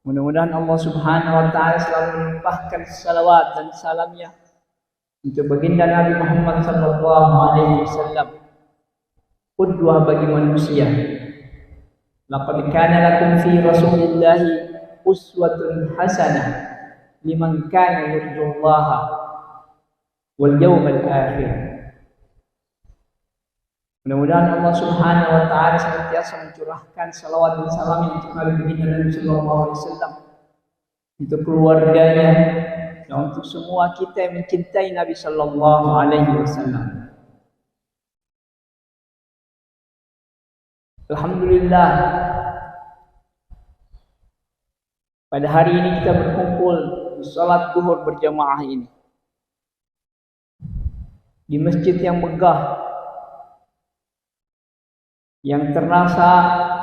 Mudah-mudahan Allah Subhanahu wa taala selalu melimpahkan salawat dan salamnya untuk baginda Nabi Muhammad sallallahu alaihi wasallam, qudwah bagi manusia. Laqad kana lakum fi Rasulillahi uswatun hasanah liman kana yarjullaha wal yawmal akhir. Mudah-mudahan Allah Subhanahu wa taala senantiasa mencurahkan salawat dan salam untuk Nabi baginda Nabi sallallahu alaihi wasallam, untuk keluarganya, dan untuk semua kita yang mencintai Nabi sallallahu alaihi wasallam. Alhamdulillah, pada hari ini kita berkumpul di salat zuhur berjamaah ini di masjid yang megah, yang terasa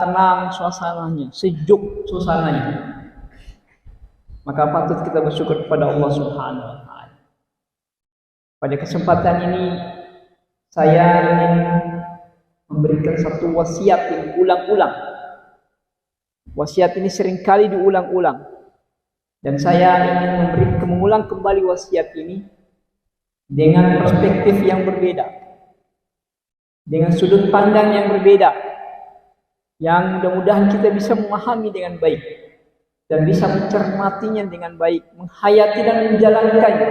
tenang suasananya, sejuk suasananya. Maka patut kita bersyukur kepada Allah Subhanahu wa taala. Pada kesempatan ini saya ingin memberikan satu wasiat yang diulang-ulang. Wasiat ini seringkali diulang-ulang, dan saya ingin mengulang kembali wasiat ini dengan perspektif yang berbeda, dengan sudut pandang yang berbeda, yang mudah-mudahan kita bisa memahami dengan baik dan bisa mencermatinya dengan baik, menghayati dan menjalankannya.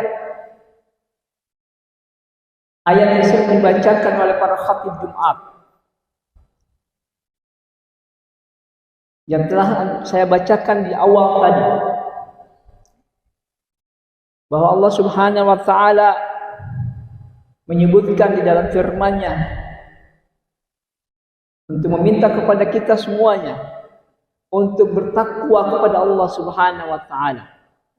Ayat yang sering dibacakan oleh para khatib Jumat, yang telah saya bacakan di awal tadi, bahwa Allah Subhanahu wa taala menyebutkan di dalam firman-Nya untuk meminta kepada kita semuanya untuk bertakwa kepada Allah Subhanahu wa taala,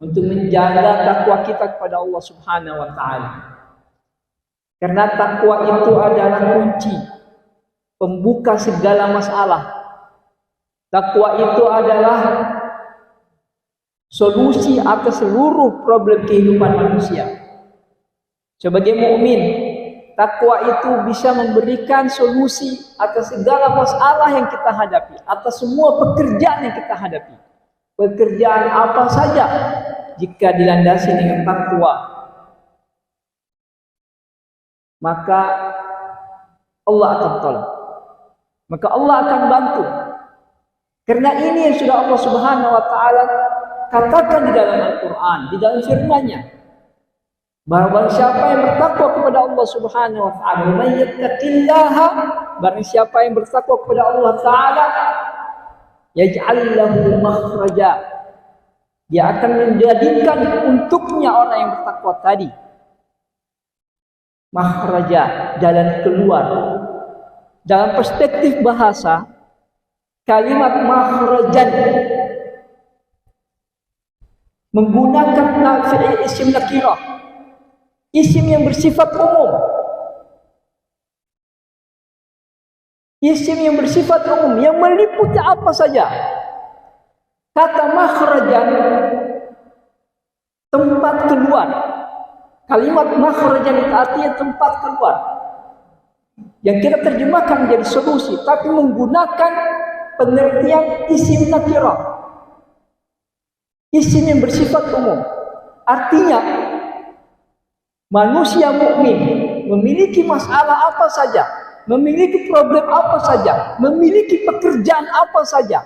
untuk menjaga takwa kita kepada Allah Subhanahu wa taala. Karena takwa itu adalah kunci pembuka segala masalah. Takwa itu adalah solusi atas seluruh problem kehidupan manusia. Sebagai mukmin, takwa itu bisa memberikan solusi atas segala masalah yang kita hadapi, atas semua pekerjaan yang kita hadapi. Pekerjaan apa saja jika dilandasi dengan takwa, maka Allah akan tolong, maka Allah akan bantu. Karena ini yang sudah Allah Subhanahu wa taala katakan di dalam Al-Quran, di dalam firman-Nya, bahwa siapa yang bertakwa kepada Allah Subhanahu wa taala, "Man yattaqillaha", barang siapa yang bertakwa kepada Allah taala, yaj'al lahu makhraja, dia akan menjadikan untuknya orang yang bertakwa tadi makhraja, jalan keluar. Dalam perspektif bahasa, kalimat makhrajan menggunakan fi'il isim nakirah, isim yang bersifat umum. Isim yang bersifat umum, yang meliputi apa saja. Kata makhrajan, tempat keluar. Kalimat makhrajan itu artinya tempat keluar, yang kita terjemahkan menjadi solusi, tapi menggunakan pengertian isim nakirah, isim yang bersifat umum. Artinya manusia mukmin memiliki masalah apa saja, memiliki problem apa saja, memiliki pekerjaan apa saja.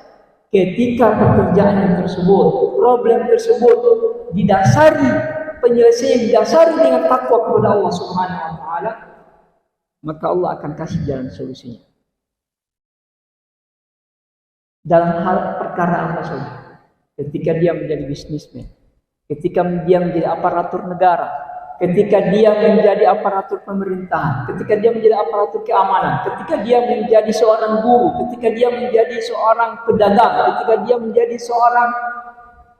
Ketika pekerjaan tersebut, problem tersebut didasari, penyelesaian didasari dengan takwa kepada Allah Subhanahu wa taala, maka Allah akan kasih jalan solusinya. Dalam hal perkara apa saja. Ketika dia menjadi bisnismen, ketika dia menjadi aparatur negara, ketika dia menjadi aparatur pemerintahan, ketika dia menjadi aparatur keamanan, ketika dia menjadi seorang guru, ketika dia menjadi seorang pedagang, ketika dia menjadi seorang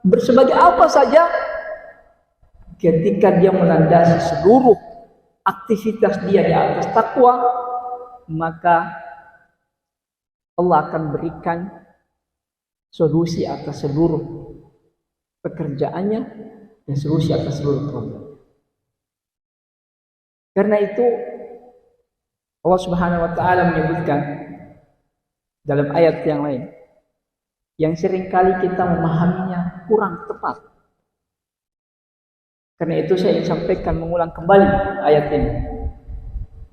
bersebagai apa saja, ketika dia melandasi seluruh aktivitas dia di atas takwa, maka Allah akan berikan solusi atas seluruh pekerjaannya dan solusi atas seluruh problem. Karena itu Allah Subhanahu wa taala menyebutkan dalam ayat yang lain, yang seringkali kita memahaminya kurang tepat. Karena itu saya ingin sampaikan, mengulang kembali ayat ini,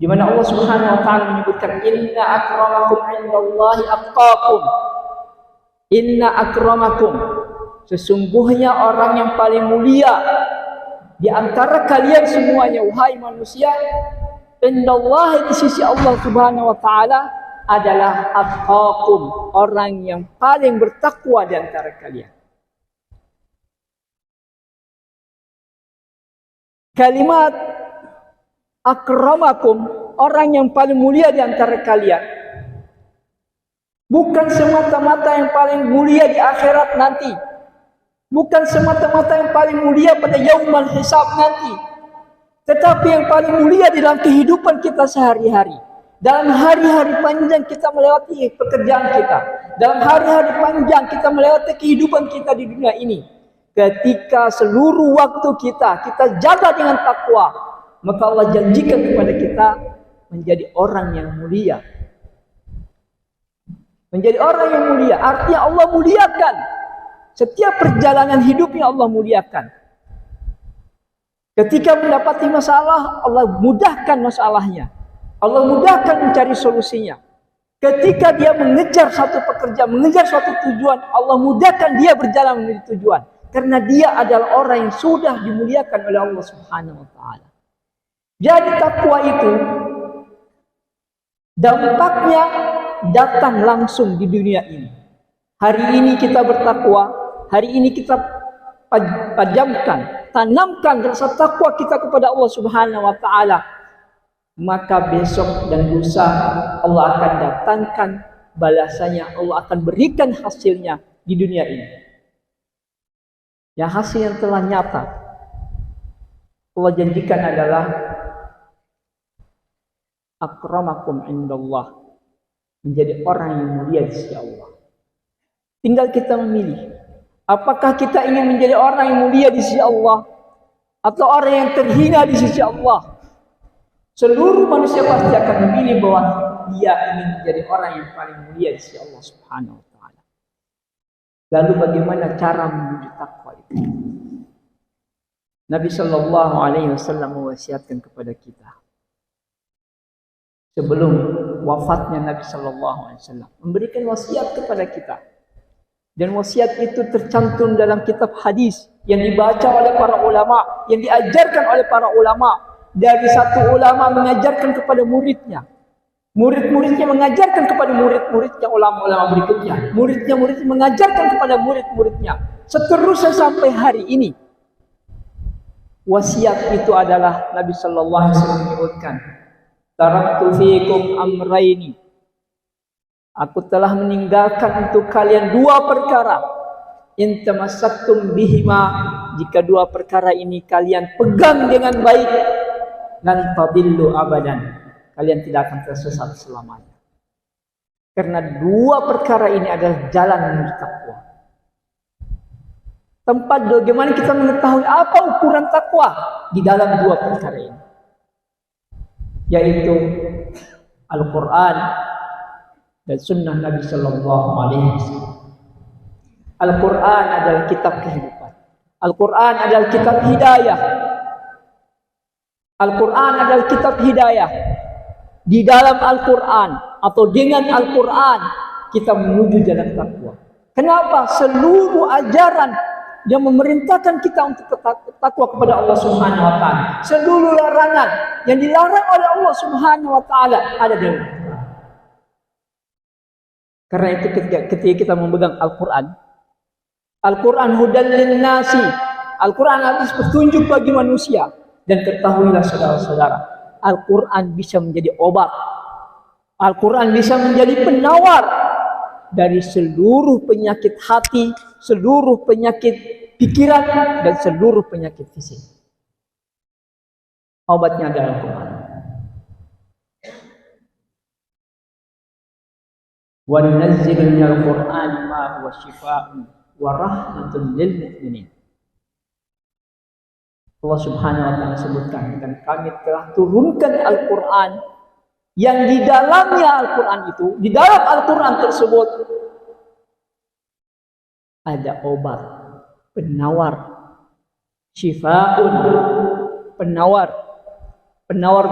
di mana Allah Subhanahu wa taala menyebutkan inna akramakum indallahi atqakum. Inna akramakum, sesungguhnya orang yang paling mulia di antara kalian semuanya, wahai manusia, indallahi, di sisi Allah Subhanahu wa taala, adalah atqakum, orang yang paling bertakwa di antara kalian. Kalimat akramakum, orang yang paling mulia di antara kalian, bukan semata-mata yang paling mulia di akhirat nanti, bukan semata-mata yang paling mulia pada yaumul hisab nanti, tetapi yang paling mulia di dalam kehidupan kita sehari-hari, dalam hari-hari panjang kita melewati pekerjaan kita, dalam hari-hari panjang kita melewati kehidupan kita di dunia ini. Ketika seluruh waktu kita jaga dengan takwa, maka Allah janjikan kepada kita menjadi orang yang mulia. Menjadi orang yang mulia, artinya Allah muliakan. Setiap perjalanan hidupnya Allah muliakan. Ketika mendapati masalah, Allah mudahkan masalahnya. Allah mudahkan mencari solusinya. Ketika dia mengejar satu pekerjaan, mengejar suatu tujuan, Allah mudahkan dia berjalan menuju tujuan. Karena dia adalah orang yang sudah dimuliakan oleh Allah Subhanahu wa taala. Jadi takwa itu dampaknya datang langsung di dunia ini. Hari ini kita bertakwa, hari ini kita tanamkan rasa takwa kita kepada Allah Subhanahu wa taala. Maka besok dan lusa Allah akan datangkan balasannya, Allah akan berikan hasilnya di dunia ini. Yang hasil yang telah nyata Allah janjikan adalah akramakum indallah, menjadi orang yang mulia di sisi Allah. Tinggal kita memilih, apakah kita ingin menjadi orang yang mulia di sisi Allah atau orang yang terhina di sisi Allah. Seluruh manusia pasti akan memilih bahwa dia ingin menjadi orang yang paling mulia di sisi Allah Subhanahu wa taala. Lalu bagaimana cara menuju takwa itu? Nabi sallallahu alaihi wasallam mewasiatkan kepada kita. Sebelum wafatnya Nabi sallallahu alaihi wasallam memberikan wasiat kepada kita. Dan wasiat itu tercantum dalam kitab hadis yang dibaca oleh para ulama, yang diajarkan oleh para ulama. Dari satu ulama mengajarkan kepada muridnya, murid-muridnya mengajarkan kepada murid-muridnya, ulama-ulama berikutnya, muridnya mengajarkan kepada murid-muridnya, seterusnya sampai hari ini. Wasiat itu adalah Nabi sallallahu alaihi wasallam menyebutkan, taraktu fiikum amraini, aku telah meninggalkan untuk kalian dua perkara, in tamassaktum bihima, jika dua perkara ini kalian pegang dengan baik, lan tadillu abadan, kalian tidak akan tersesat selamanya. Karena dua perkara ini adalah jalan menuju takwa. Tempat bagaimana kita mengetahui apa ukuran takwa di dalam dua perkara ini, yaitu Al-Quran dan Sunnah Nabi Sallallahu Alaihi Wasallam. Al-Quran adalah kitab kehidupan. Al-Quran adalah kitab hidayah. Al-Quran adalah kitab hidayah. Di dalam Al-Quran atau dengan Al-Quran kita menuju jalan takwa. Kenapa? Seluruh ajaran yang memerintahkan kita untuk takwa kepada Allah Subhanahu wa taala, seluruh larangan yang dilarang oleh Allah Subhanahu wa taala ada dalam Al-Quran. Karena itu ketika kita memegang Al-Quran, Al-Quran hudan linnasi, Al-Quran adalah petunjuk bagi manusia. Dan ketahuilah saudara-saudara, Al-Quran bisa menjadi obat, Al-Quran bisa menjadi penawar dari seluruh penyakit hati, seluruh penyakit pikiran, dan seluruh penyakit fisik. Obatnya adalah Al-Quran. Wa nunazzilu minal Qur'ani ma huwa shifaa'un wa rahmatun lil mu'minin. Allah Subhanahu wa taala sebutkan, dan kami telah turunkan Al-Quran yang di dalamnya Al-Quran itu, di dalam Al-Quran tersebut ada obat, penawar, syifa'un, penawar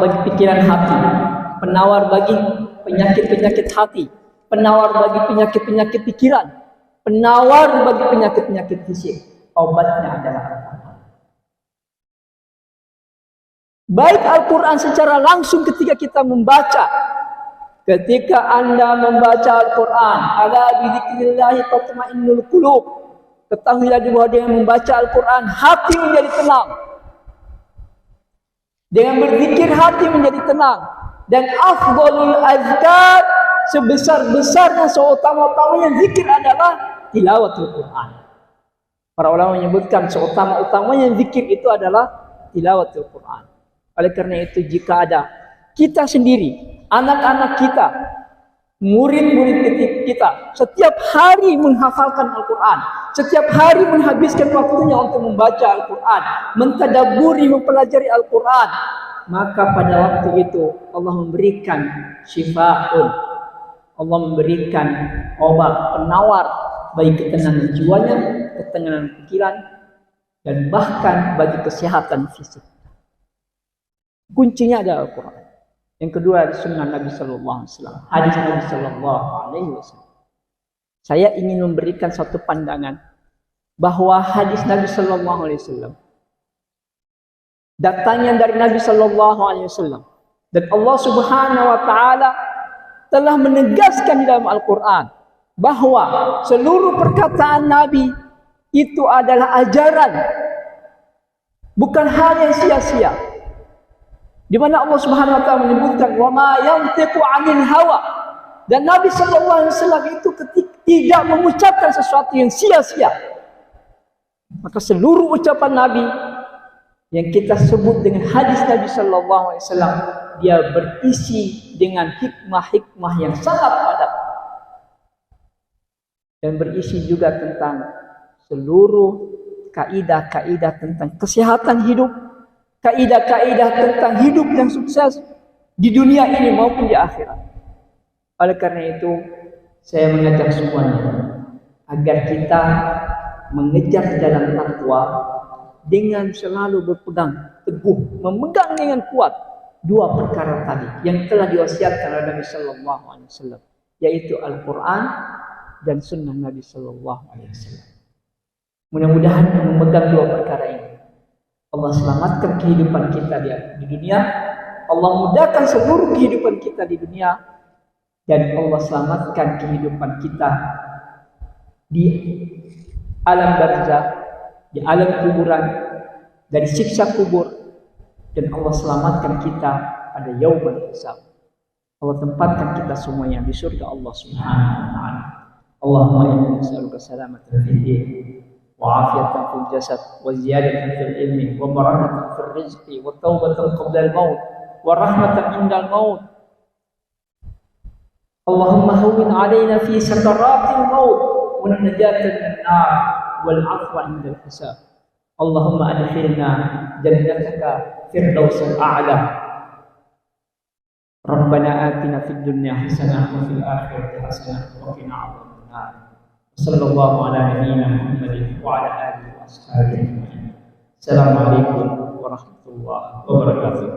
bagi pikiran hati, penawar bagi penyakit-penyakit hati, penawar bagi penyakit-penyakit pikiran, penawar bagi penyakit-penyakit fisik. Obatnya adalah Al-Quran. Baik Al-Quran secara langsung ketika kita membaca. Ketika Anda membaca Al-Quran, ala bidzikrillahi tatma'innul qulub. Ketahuilah bahwa dengan membaca Al-Quran, hati menjadi tenang. Dengan berzikir, hati menjadi tenang. Dan afdhalul azkar, sebesar-besarnya, seutama-utamanya zikir adalah tilawatul Quran. Para ulama menyebutkan seutama-utamanya zikir itu adalah tilawatul Quran. Oleh karena itu, jika ada kita sendiri, anak-anak kita, murid-murid kita, setiap hari menghafalkan Al-Quran, setiap hari menghabiskan waktunya untuk membaca Al-Quran, mentadabburi, mempelajari Al-Quran, maka pada waktu itu Allah memberikan syifa'un, Allah memberikan obat, penawar bagi ketenangan jiwanya, ketenangan pikiran, dan bahkan bagi kesehatan fisik. Kuncinya adalah Al-Quran. Yang kedua adalah sunnah Nabi Sallallahu Alaihi Wasallam, hadis Nabi Sallallahu Alaihi Wasallam. Saya ingin memberikan satu pandangan bahwa hadis Nabi Sallallahu Alaihi Wasallam datangnya dari Nabi Sallallahu Alaihi Wasallam, dan Allah Subhanahu Wa Taala telah menegaskan di dalam Al-Quran bahwa seluruh perkataan Nabi itu adalah ajaran, bukan hal yang sia-sia. Di mana Allah Subhanahu Wa Taala menyebutkan wa ma yantiqu 'anil hawa, dan Nabi Sallallahu Alaihi Wasallam itu tidak mengucapkan sesuatu yang sia-sia. Maka seluruh ucapan Nabi yang kita sebut dengan hadis Nabi Sallallahu Alaihi Wasallam, dia berisi dengan hikmah-hikmah yang sangat padat, dan berisi juga tentang seluruh kaidah-kaidah tentang kesehatan hidup, kaidah-kaidah tentang hidup yang sukses di dunia ini maupun di akhirat. Oleh karena itu, saya mengajak semuanya agar kita mengejar jalan takwa dengan selalu berpegang teguh, memegang dengan kuat dua perkara tadi yang telah diwasiatkan oleh Nabi Sallallahu Alaihi Wasallam, yaitu Al-Quran dan Sunnah Nabi Sallallahu Alaihi Wasallam. Mudah-mudahan memegang dua perkara ini, Allah selamatkan kehidupan kita di dunia, Allah mudahkan seluruh kehidupan kita di dunia, dan Allah selamatkan kehidupan kita di alam barzakh, di alam kuburan, dari siksa kubur, dan Allah selamatkan kita pada yaumul hisab. Allah tempatkan kita semuanya di surga Allah Subhanahu wa taala. Allahumma inna nas'aluka salamatan fid din, وعافية في الجسد، وزيادة في العلم، وبركة في الرزق، وتوبة قبل الموت، ورحمة عند الموت. اللهم هون علينا في سكرات الموت، والنجاة من النار، والعفو عند الحساب. اللهم أدخلنا جنتك فردوس الأعلى. ربنا آتنا في الدنيا حسنة وفي الآخرة حسنة وقنا عذاب النار. صلى الله على نبينا محمد وعلى آله وأصحابه أجمعين. السلام عليكم ورحمة الله وبركاته.